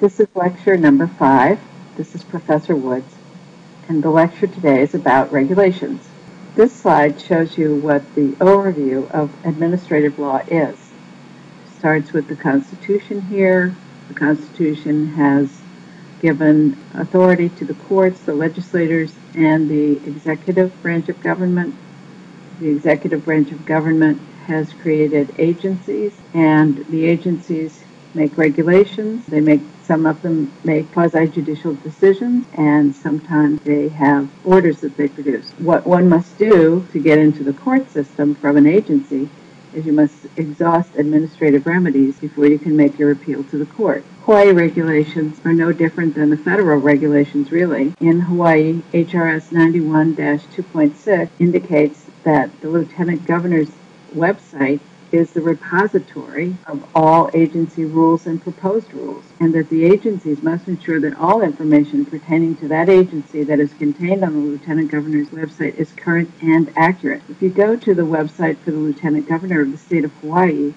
This is lecture number 5. This is Professor Woods, and the lecture today is about regulations. This slide shows you what the overview of administrative law is. It starts with the Constitution here. The Constitution has given authority to the courts, the legislators, and the executive branch of government. The executive branch of government has created agencies, and the agencies make regulations. Some of them make quasi-judicial decisions, and sometimes they have orders that they produce. What one must do to get into the court system from an agency is you must exhaust administrative remedies before you can make your appeal to the court. Hawai'i regulations are no different than the federal regulations, really. In Hawaii, HRS 91-2.6 indicates that the Lieutenant Governor's website is the repository of all agency rules and proposed rules, and that the agencies must ensure that all information pertaining to that agency that is contained on the Lieutenant Governor's website is current and accurate. If you go to the website for the Lieutenant Governor of the state of Hawaii,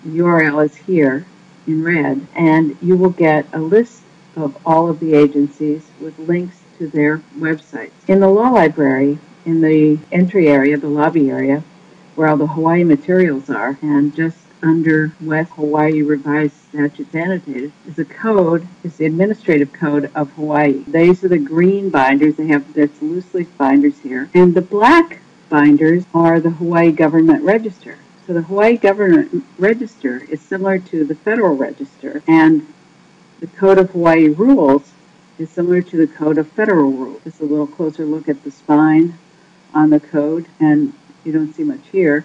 the URL is here in red, and you will get a list of all of the agencies with links to their websites. In the law library, in the entry area, the lobby area, where all the Hawaii materials are, and just under West Hawaii Revised Statutes Annotated is the administrative code of Hawaii. These are the green binders. They have this loose leaf binders here. And the black binders are the Hawaii Government Register. So the Hawaii Government Register is similar to the Federal Register, and the Code of Hawaii Rules is similar to the Code of Federal Rules. Just a little closer look at the spine on the code, and you don't see much here.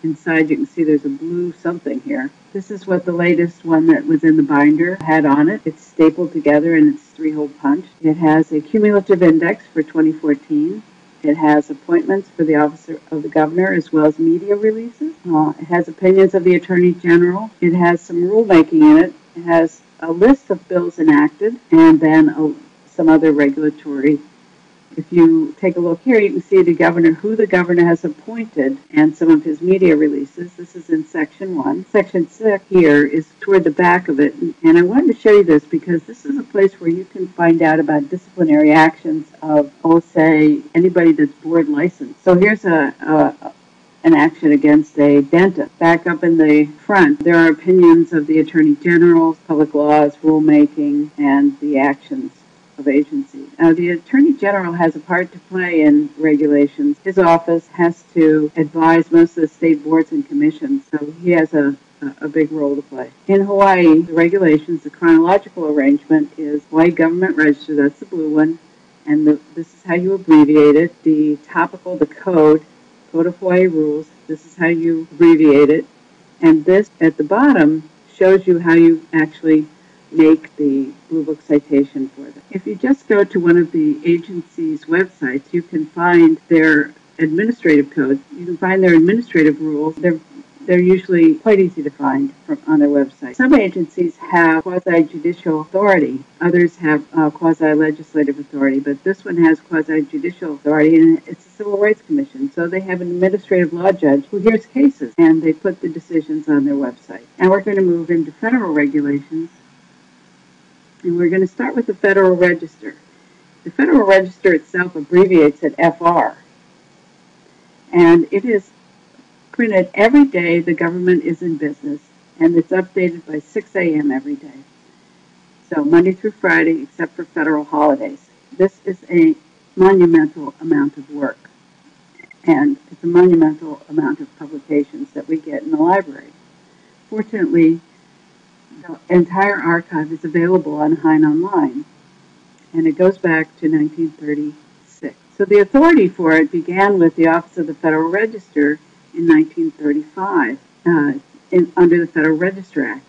Inside you can see there's a blue something here. This is what the latest one that was in the binder had on it. It's stapled together and it's 3-hole punch. It has a cumulative index for 2014. It has appointments for the Office of the Governor as well as media releases. It has opinions of the Attorney General. It has some rulemaking in it. It has a list of bills enacted and then some other regulatory. If you take a look here, you can see the governor, who the governor has appointed, and some of his media releases. This is in Section 1. Section 6 here is toward the back of it, and I wanted to show you this because this is a place where you can find out about disciplinary actions of, say, anybody that's board licensed. So here's an action against a dentist. Back up in the front, there are opinions of the Attorney General, public laws, rulemaking, and the actions of agencies. Now, the Attorney General has a part to play in regulations. His office has to advise most of the state boards and commissions, so he has a big role to play. In Hawaii, the regulations, the chronological arrangement is Hawaii Government Register, that's the blue one, and this is how you abbreviate it. The topical, the Code of Hawaii Rules, this is how you abbreviate it, and this at the bottom shows you how you actually make the Blue Book citation for them. If you just go to one of the agency's websites, you can find their administrative codes. You can find their administrative rules. They're usually quite easy to find on their website. Some agencies have quasi-judicial authority. Others have quasi-legislative authority, but this one has quasi-judicial authority, and it's a Civil Rights Commission. So they have an administrative law judge who hears cases, and they put the decisions on their website. And we're going to move into federal regulations. And we're going to start with the Federal Register. The Federal Register itself abbreviates it FR. And it is printed every day the government is in business, and it's updated by 6 a.m. every day. So Monday through Friday, except for federal holidays. This is a monumental amount of work, and it's a monumental amount of publications that we get in the library. Fortunately, the entire archive is available on Hein Online, and it goes back to 1936. So the authority for it began with the Office of the Federal Register in 1935 under the Federal Register Act.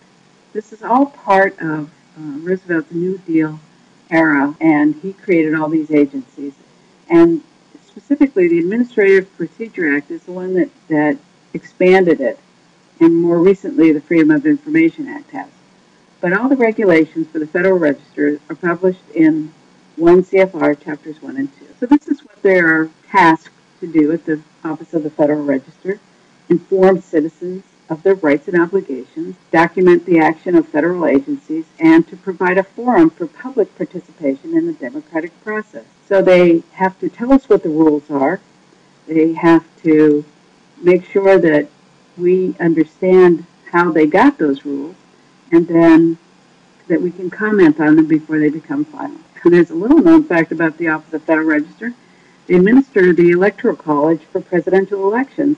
This is all part of Roosevelt's New Deal era, and he created all these agencies. And specifically, the Administrative Procedure Act is the one that expanded it, and more recently, the Freedom of Information Act has. But all the regulations for the Federal Register are published in 1 CFR Chapters 1 and 2. So this is what they are tasked to do at the Office of the Federal Register: inform citizens of their rights and obligations, document the action of federal agencies, and to provide a forum for public participation in the democratic process. So they have to tell us what the rules are. They have to make sure that we understand how they got those rules, and then that we can comment on them before they become final. There's a little known fact about the Office of Federal Register. They administer the Electoral College for presidential elections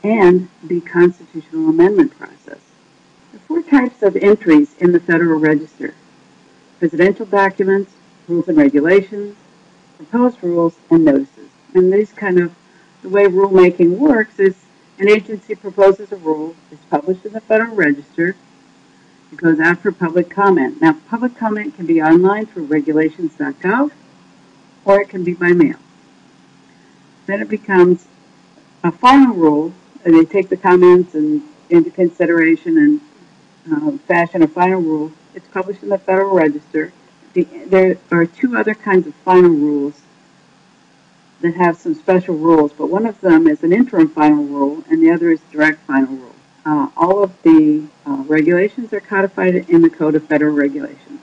and the constitutional amendment process. There are 4 types of entries in the Federal Register: presidential documents, rules and regulations, proposed rules, and notices. And the way rulemaking works is an agency proposes a rule, it's published in the Federal Register, it goes out for public comment. Now, public comment can be online through regulations.gov, or it can be by mail. Then it becomes a final rule, and they take the comments into consideration and fashion a final rule. It's published in the Federal Register. There are 2 other kinds of final rules that have some special rules, but one of them is an interim final rule, and the other is direct final rule. All of the regulations are codified in the Code of Federal Regulations.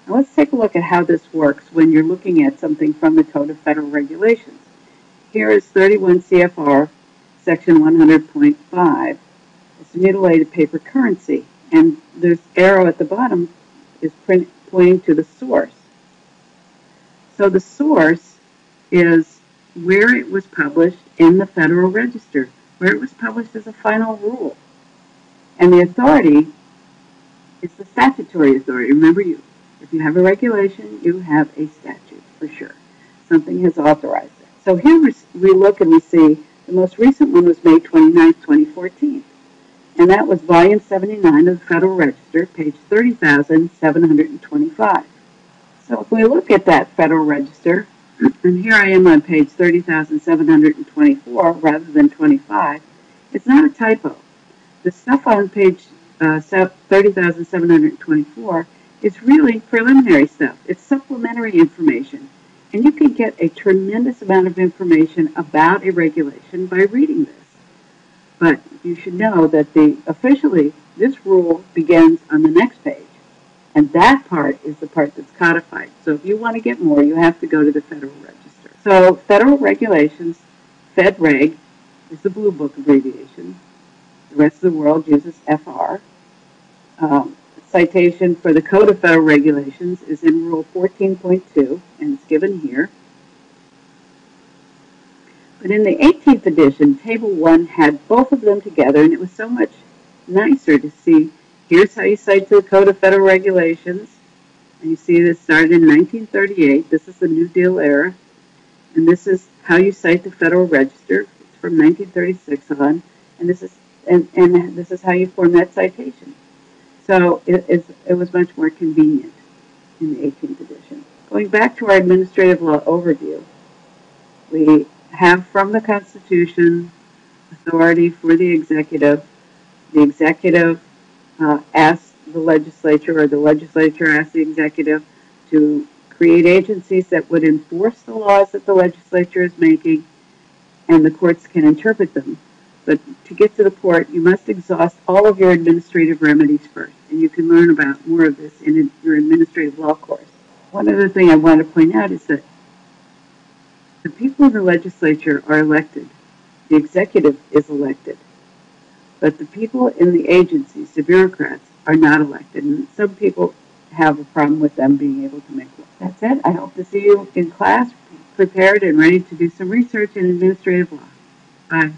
Now let's take a look at how this works when you're looking at something from the Code of Federal Regulations. Here is 31 CFR, Section 100.5. It's mutilated paper currency, and this arrow at the bottom is pointing to the source. So the source is where it was published in the Federal Register, where it was published as a final rule. And the authority is the statutory authority. Remember, if you have a regulation, you have a statute for sure. Something has authorized it. So here we look and we see the most recent one was May 29, 2014. And that was volume 79 of the Federal Register, page 30,725. So if we look at that Federal Register, and here I am on page 30,724 rather than 25, it's not a typo. The stuff on page 30,724 is really preliminary stuff. It's supplementary information. And you can get a tremendous amount of information about a regulation by reading this. But you should know that officially this rule begins on the next page. And that part is the part that's codified. So if you want to get more, you have to go to the Federal Register. So Federal Regulations, FedReg, is the Blue Book abbreviation. The rest of the world uses FR. Citation for the Code of Federal Regulations is in Rule 14.2, and it's given here. But in the 18th edition, Table 1 had both of them together, and it was so much nicer to see. Here's how you cite to the Code of Federal Regulations. And you see this started in 1938. This is the New Deal era. And this is how you cite the Federal Register. It's from 1936 on. And this is how you form that citation. So it was much more convenient in the 18th edition. Going back to our administrative law overview, we have from the Constitution authority for the executive. The executive asks the legislature, or the legislature asks the executive to create agencies that would enforce the laws that the legislature is making, and the courts can interpret them. But to get to the court, you must exhaust all of your administrative remedies first, and you can learn about more of this in your administrative law course. One other thing I want to point out is that the people in the legislature are elected. The executive is elected. But the people in the agencies, the bureaucrats, are not elected. And some people have a problem with them being able to make law. That's it. I hope to see you in class, prepared and ready to do some research in administrative law. Bye.